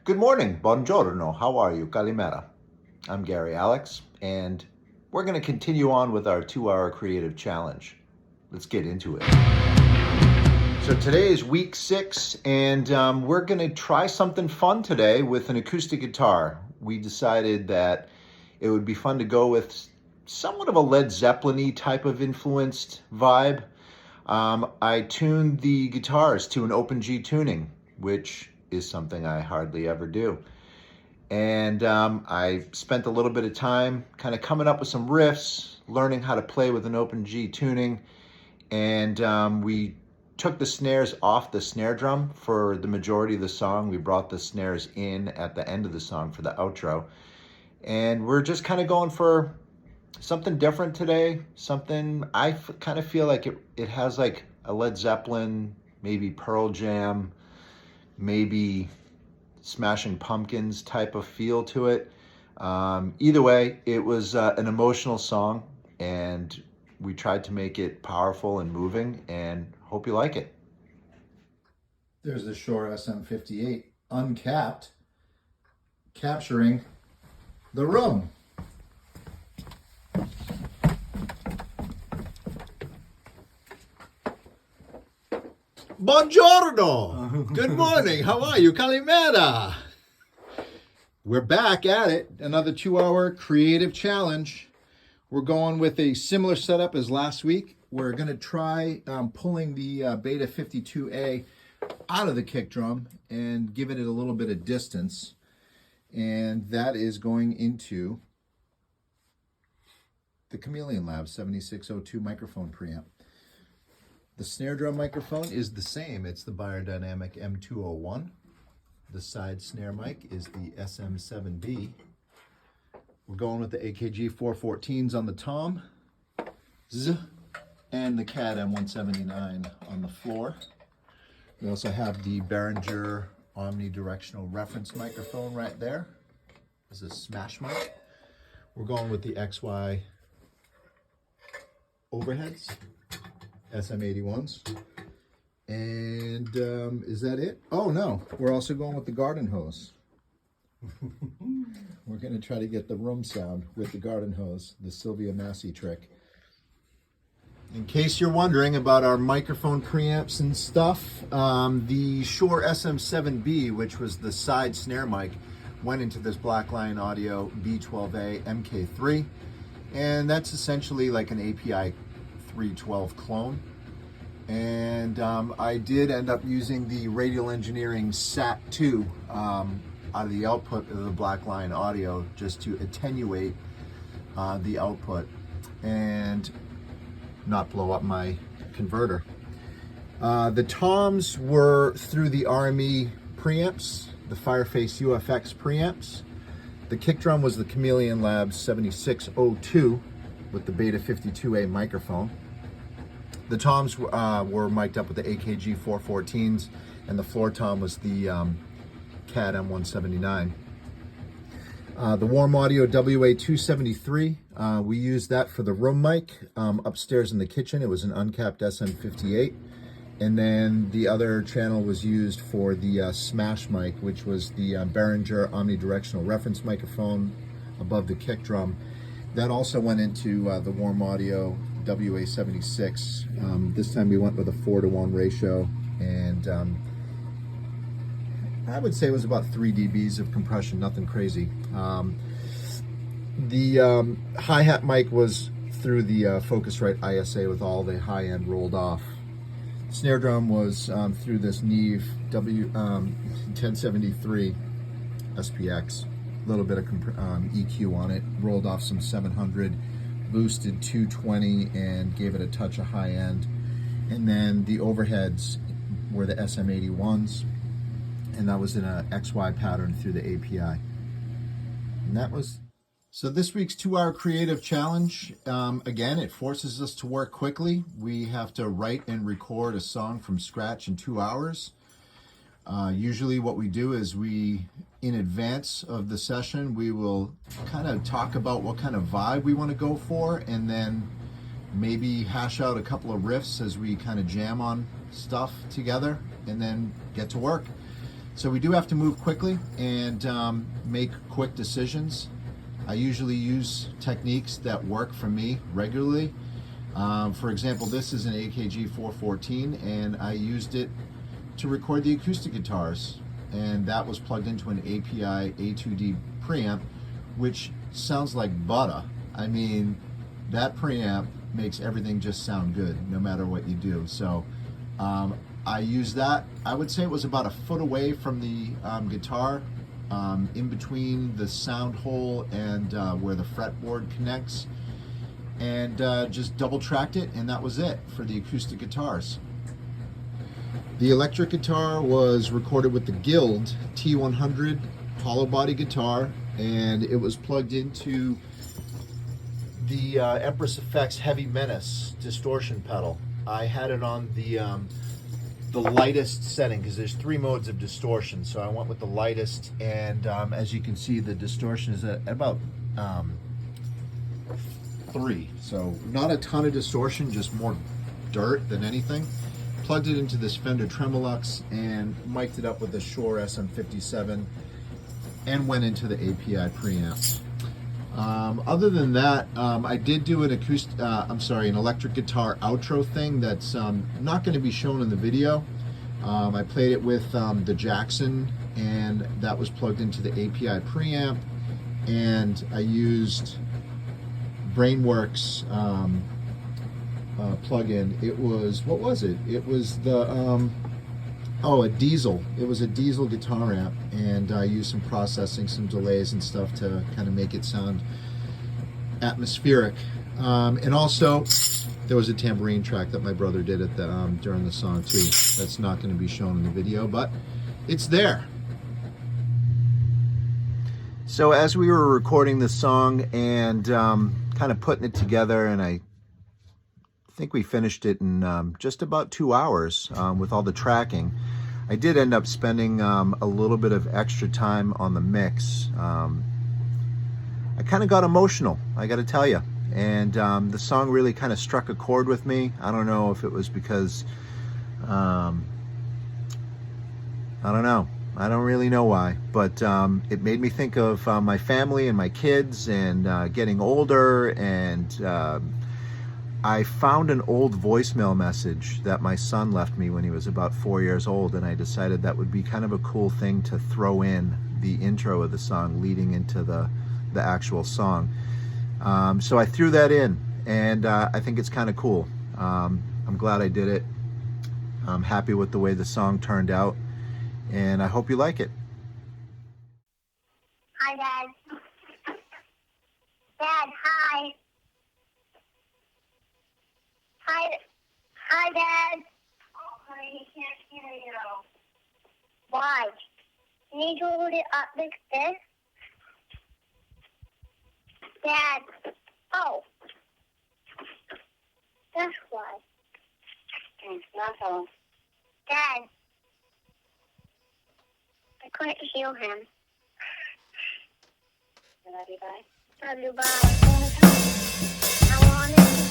Good morning, buongiorno, how are you, Kalimera? I'm Gary Alex, and we're going to continue on with our 2-hour creative challenge. Let's get into it. So today is week 6, and we're going to try something fun today with an acoustic guitar. We decided that it would be fun to go with somewhat of a Led Zeppelin-y type of influenced vibe. I tuned the guitars to an open G tuning, which is something I hardly ever do. And I spent a little bit of time kind of coming up with some riffs, learning how to play with an open G tuning. And we took the snares off the snare drum for the majority of the song. We brought the snares in at the end of the song for the outro. And we're just kind of going for something different today. Something kind of feel like it has like a Led Zeppelin, maybe Pearl Jam, maybe Smashing Pumpkins type of feel to it. Either way, it was an emotional song, and we tried to make it powerful and moving, and hope you like it. There's the Shure SM58 uncapped, capturing the room. Buongiorno! Good morning, how are you, Kalimera? We're back at it. Another 2-hour creative challenge. We're going with a similar setup as last week. We're going to try pulling the Beta 52A out of the kick drum and giving it a little bit of distance. And that is going into the Chameleon Lab 7602 microphone preamp. The snare drum microphone is the same. It's the Biodynamic M201. The side snare mic is the SM7B. We're going with the AKG 414s on the tom, and the CAD M179 on the floor. We also have the Behringer omnidirectional reference microphone right there. This is a smash mic. We're going with the XY overheads, SM81s. And is that it? Oh no, we're also going with the garden hose. We're going to try to get the room sound with the garden hose, the Sylvia Massey trick. In case you're wondering about our microphone preamps and stuff, the Shure SM7B, which was the side snare mic, went into this Black Lion Audio B12A MK3, and that's essentially like an API 312 clone. And I did end up using the Radial Engineering SAT2 out of the output of the Black Lion Audio just to attenuate the output and not blow up my converter. The toms were through the RME preamps, the Fireface UFX preamps. The kick drum was the Chameleon Lab 7602 with the Beta 52A microphone. The toms were mic'd up with the AKG 414s, and the floor tom was the CAD M179. The Warm Audio WA273, we used that for the room mic upstairs in the kitchen. It was an uncapped SM58. And then the other channel was used for the smash mic, which was the Behringer omnidirectional reference microphone above the kick drum. That also went into the Warm Audio WA76. This time we went with a 4-to-1 ratio, and I would say it was about 3 dBs of compression, nothing crazy. The hi-hat mic was through the Focusrite ISA with all the high-end rolled off. Snare drum was through this Neve W1073 SPX. A little bit of EQ on it, rolled off some 700, boosted 220, and gave it a touch of high end. And then the overheads were the SM81s, and that was in a XY pattern through the API. And that was, so this week's 2-hour creative challenge, again, it forces us to work quickly. We have to write and record a song from scratch in 2 hours. Usually what we do is in advance of the session, we will kind of talk about what kind of vibe we want to go for, and then maybe hash out a couple of riffs as we kind of jam on stuff together, and then get to work. So we do have to move quickly and make quick decisions. I usually use techniques that work for me regularly. For example, this is an AKG 414, and I used it to record the acoustic guitars, and that was plugged into an API A2D preamp, which sounds like butter. I mean, that preamp makes everything just sound good no matter what you do. So I use that. I would say it was about a foot away from the guitar, in between the sound hole and where the fretboard connects, and just double tracked it, and that was it for the acoustic guitars. The electric guitar was recorded with the Guild T100 hollow body guitar, and it was plugged into the Empress Effects Heavy Menace distortion pedal. I had it on the lightest setting because there's 3 modes of distortion, so I went with the lightest, and as you can see, the distortion is at about 3, so not a ton of distortion, just more dirt than anything. Plugged it into this Fender Tremolux and mic'd it up with the Shure SM57 and went into the API preamp. Other than that, I did do an an electric guitar outro thing that's not going to be shown in the video. I played it with the Jackson, and that was plugged into the API preamp, and I used Brainworks plugin. It was, what was it? It was the a Diesel. It was a Diesel guitar amp, and I used some processing, some delays and stuff to kind of make it sound atmospheric. And also, there was a tambourine track that my brother did at the during the song too. That's not going to be shown in the video, but it's there. So as we were recording the song and kind of putting it together, and I think we finished it in just about 2 hours with all the tracking. I did end up spending a little bit of extra time on the mix. I kind of got emotional, I got to tell you, and the song really kind of struck a chord with me. I don't know if it was because I don't know. I don't really know why, but it made me think of my family and my kids and getting older, and I found an old voicemail message that my son left me when he was about 4 years old, and I decided that would be kind of a cool thing to throw in the intro of the song leading into the actual song. So I threw that in, and I think it's kind of cool. I'm glad I did it. I'm happy with the way the song turned out, and I hope you like it. Hi, Dad. Dad, hi. Hi, Dad. Oh, honey, he can't hear you. Why? You need to hold it up like this? Dad. Oh. That's why. Thanks, that's all. Dad. I couldn't heal him. I love you, bye. Love you, bye. I wanted to